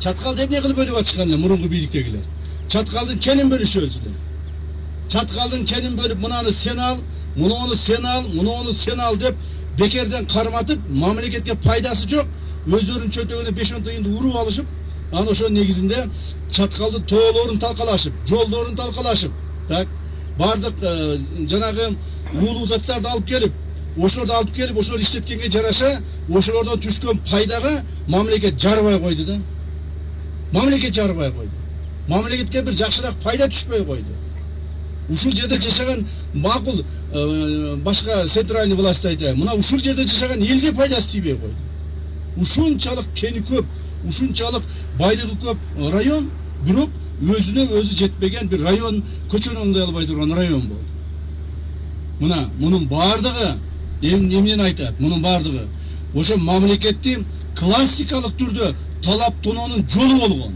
Çatkalda emne kılıp bölüp açıkanlar murungu birliktekiler. Çatkalın kenin bölüşü ölçüler. Çatkalın kenin bölüp mınanı sen al, bunu onu sen al, bunu onu sen al deyip bekerden karmatıp mamleketke paydası çok. Özlerinin çöteğine 5-10 tayında urup alışıp ana şu negizinde çatkaldı toğulorun talkalaşıp, jolorun talkalaşıp tak bardık janagı ulu zatlarda alıp gelip oşolordu alıp gelip oşolor işletkenge jaraşa oşolordan түшкөн пайдага мамлекет жарбай койду да. Мамлекет жарбай койду. Мамлекетке бир жакшыраак пайда түшпөй койду. Ушул жерде жашаган макул башка центральный власть айтайын. Мына ушул жерде жашаган элге пайдасы тийбей койду. Ушунчалык кени көп, ушунчалык байлыгы көп район, бирок өзүнө өзү жетпеген бир район, көчөнү оңдой албай турган район болду. Мына мунун бардыгы эмнени айтат? Мунун бардыгы ошо мамлекеттин классикалык түрдө талап тоноонун жолу болгон.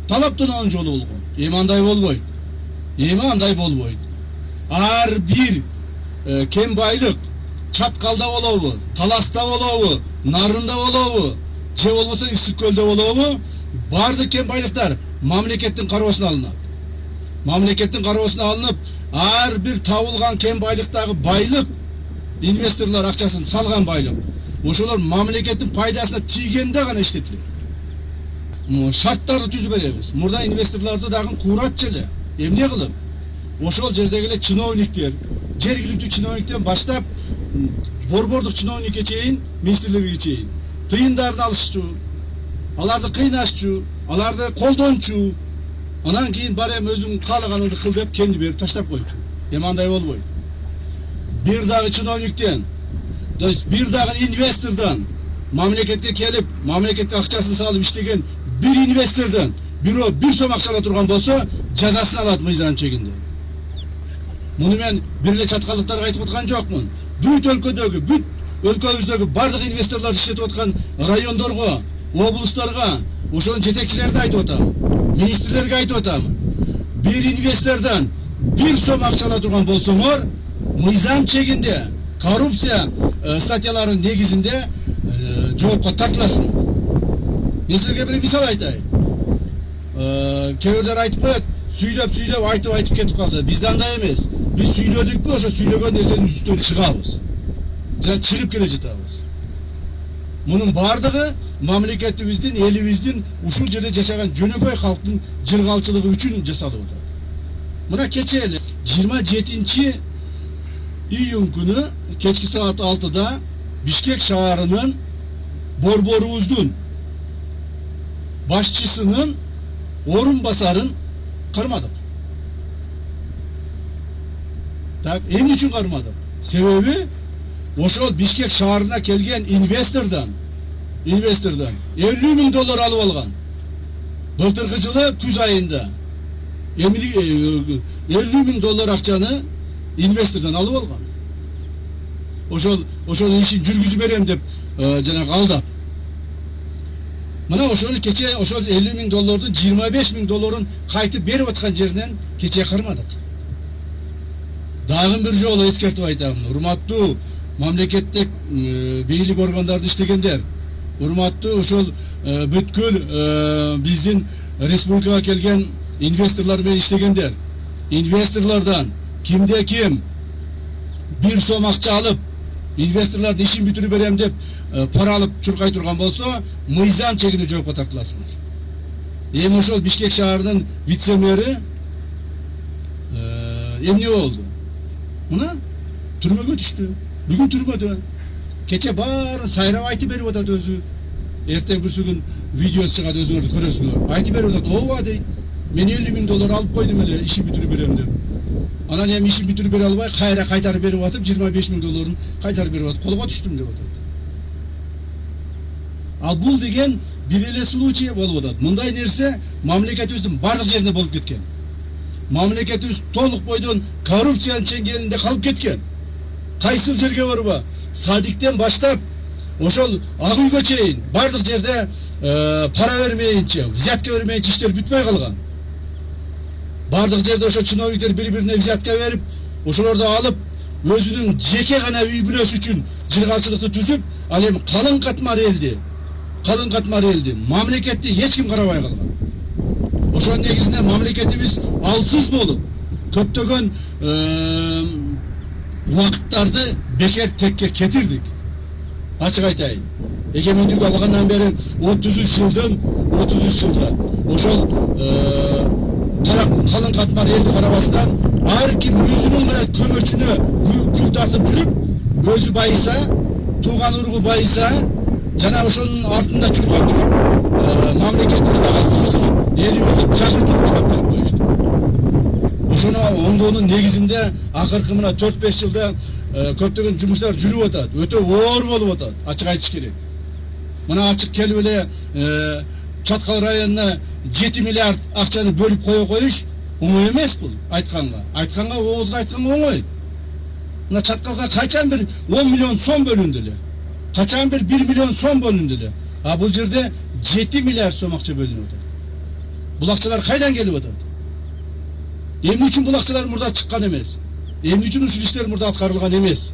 Талап тоноонун жолу болгон. Эми андай болбойт. Эми андай болбойт. Ар бир кен байлык Çatkalda bolобу, Таласта болобу, Нарында болобу, же болбосо Ысык көлдө болобу, бардык кен байлыктар мамлекеттин кароосуна алынат. Мамлекеттин кароосуна алынып, ар бир табылган кен байлыктагы байлык инвесторлор акчасын салган байлык. Ошолор мамлекеттин пайдасына тийгенде гана иштетилет. Шарттарды түзүп беребиз. Мурда инвесторлорду дагы кууратчы эле. Эмне кылып? Ошол жердеги эле чиновниктер, жергиликтүү чиновниктен баштап борбордук чиновникке чейин, министрлерге чейин тыйындарды алышчу, аларды кыйнашчу, аларды колдончу, анан кийин бар эми өзүң каалаганыңды кыл деп кенди берип таштап койчу. Эми андай болбойт. Бир дагы чиновниктен, то есть бир дагы инвестордон мамлекетке келип, мамлекетке акчасын салып иштеген бир инвестордон бирөө бир сом акча ала турган болсо, жазасын алат мыйзам чегинде. Муну мен бир эле чаткалдыктарга айтып аткан жокмун. Бүт өлкөбүздөгү бардык инвесторлор иштетип аткан райондорго, облустарга, ошонун жетекчилерине айтып атам. Министрлерге айтып атам. Бир инвестордон бир сом акча ала турган болсоңор, мыйзам чегинде, коррупция статьяларынын негизинде жоопко тартыласың. Мен силерге бир мисал айтайын. Кээ бирлер айтып коет, сүйлөп айтып кетип калды. Бизде андай эмес. Биз сүйлөдүкпү, ошо сүйлөгөн нерсенин үстүнөн чыгабыз. Жана чыгып келе жатабыз. Мунун бардыгы мамлекетибиздин, элибиздин ушул жерде жашаган жөнөкөй калктын жыргалчылыгы үчүн жасалып атат. Мына кече эле 27 июнь күнү кечки саат 6-да Бишкек шаарынын борборубуздун башчысынын орун басарын кармадык. Так, эмне үчүн кармадык? Себеби ошол Бишкек шаарына келген инвестордон $50 000 алып алган. Былтыркы жылы күз айында $50 000 акчаны инвестордон алып алган. Ошол ишин жүргүзүп берем деп жанагы алдап. Мына ошол кече ошол $50 000 $25 000 кайтып берип аткан жеринен кече кармадык. Дагы бир жолу эскертип айтам. Урматтуу мамлекеттик бийлик органдарды иштегендер, урматтуу ошол бүткүл биздин республикага келген инвесторлор менен иштегендер. Инвесторлордон кимде ким бир сом акча алып, инвесторлордун ишин бүтүрүп берем деп пара алып чуркай турган болсо, мыйзам чегинде жоопко тартыласыңар. Эми ошол Бишкек шаарынын вице-мэри эмне болду? Мына түрмөгө түштү. Бүгүн түрмөдө. Кече баарын сайрап айтып берип атат өзү. Эртең бүрсүгүн видеосу чыгат, өзүңөр көрөсүңөр. Айтып берип атат, "Ооба" дейт. Мен $50 000 алып койдум эле, ишин бүтүрүп берем деп. Анан эми ишин бүтүрүп бере албай, кайра кайтарып берип атып, $25 000 кайтарып берип атып, колго түштүм деп атат. Ал бул деген бир эле случай болуп атат. Мындай нерсе мамлекетибиздин бардык жеринде болуп кеткен. Мамлекетибиз толук бойдон коррупциянын чеңгелинде калып кеткен. Кайсыл жерге барба? Садиктен баштап ошол ак үйгө чейин бардык жерде пара бермейинче, взятка бермейинче иштер бүтпөй калган. Бардык жерде ошо чиновниктер бири-бирине взятка берип, ошолорду алып, өзүнүн жеке гана үй бүлөсү үчүн жыргалчылыкты түзүп, ал эми калың катмар элди калың катмар элди мамлекетти эч ким карабай калган. Ошонун негизинде мамлекетибиз алсыз болуп көптөгөн убакыттарды бекер текке кетирдик. Ачык айтайын. Эгемендик алгандан бери 33 жылда ошол калың катмар элди карабастан ар ким өзүнүн менен көмөчүнө күл тартып жүрүп, өзү байыса, тууган уругу байыса, жана ошонун артында чуркап жүрүп, мамлекетибизди алсыз кылып, элибизди жакын турмушка алып коюшту. Ошону оңдоонун негизинде акыркы мына 4-5 жылда көптөгөн жумуштар жүрүп атат. Өтө оор болуп атат, ачык айтыш керек. Мына ачык келип эле Чаткал районуна 7 миллиард акчаны бөлүп кое коюш оңой эмес бул. Айтканга оозго айтканга оңой. Мына Чаткалга качан бир 10 миллион сом бөлүндү эле. Качан бир 1 миллион сом бөлүндү эле. А бул жерде 7 миллиард сом акча бөлүнүп атат. Бул акчалар кайдан келип атат? Эмне үчүн бул акчалар мурда чыккан эмес? Эмне үчүн ушул иштер мурда аткарылган эмес?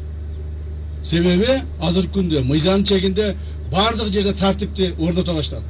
Себеби азыркы күндө мыйзам чегинде бардык жерде тартипти орното баштады.